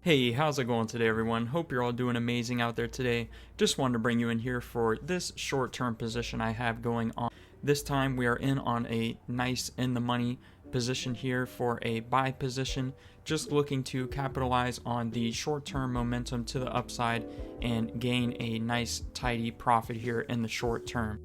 Hey, how's it going today, everyone? Hope you're all doing amazing out there today. Just wanted to bring you in here for this short-term position I have going on. This time we are in on a nice in-the-money position here for a buy position, just looking to capitalize on the short-term momentum to the upside and gain a nice tidy profit here in the short term.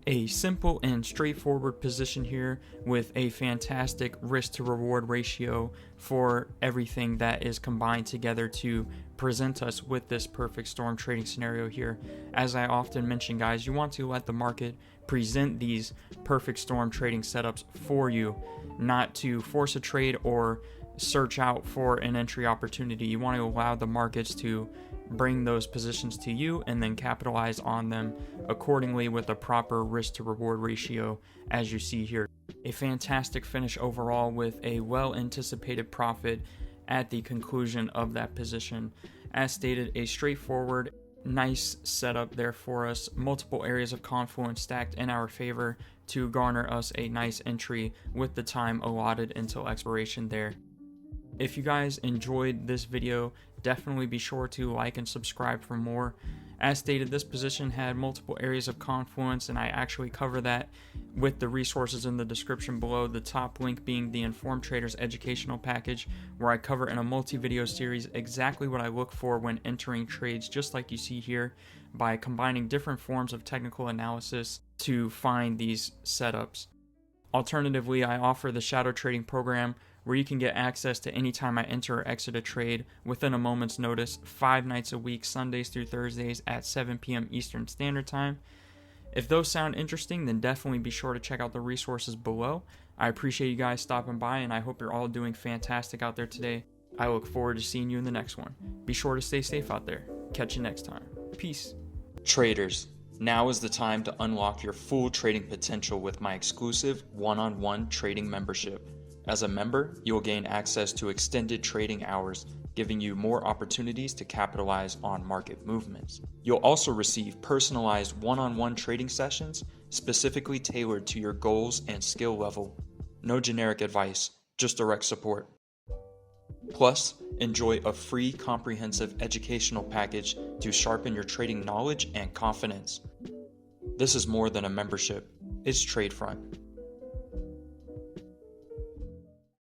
A simple and straightforward position here with a fantastic risk to reward ratio for everything that is combined together to present us with this perfect storm trading scenario here. As I often mention, guys, you want to let the market present these perfect storm trading setups for you, not to force a trade or search out for an entry opportunity. You want to allow the markets to bring those positions to you and then capitalize on them accordingly with a proper risk to reward ratio, as you see here. A fantastic finish overall with a well anticipated profit at the conclusion of that position. As stated, a straightforward, nice setup there for us, multiple areas of confluence stacked in our favor to garner us a nice entry with the time allotted until expiration there. If you guys enjoyed this video, definitely be sure to like and subscribe for more. As stated, this position had multiple areas of confluence, and I actually cover that with the resources in the description below, the top link being the Informed Traders educational package, where I cover in a multi-video series exactly what I look for when entering trades, just like you see here, by combining different forms of technical analysis to find these setups. Alternatively, I offer the shadow trading program, where you can get access to any time I enter or exit a trade within a moment's notice, 5 nights a week, Sundays through Thursdays at 7 p.m. Eastern Standard Time. If those sound interesting, then definitely be sure to check out the resources below. I appreciate you guys stopping by, and I hope you're all doing fantastic out there today. I look forward to seeing you in the next one. Be sure to stay safe out there. Catch you next time. Peace. Traders, now is the time to unlock your full trading potential with my exclusive one-on-one trading membership. As a member, you will gain access to extended trading hours, giving you more opportunities to capitalize on market movements. You'll also receive personalized one-on-one trading sessions specifically tailored to your goals and skill level. No generic advice, just direct support. Plus, enjoy a free comprehensive educational package to sharpen your trading knowledge and confidence. This is more than a membership, it's TradeFront.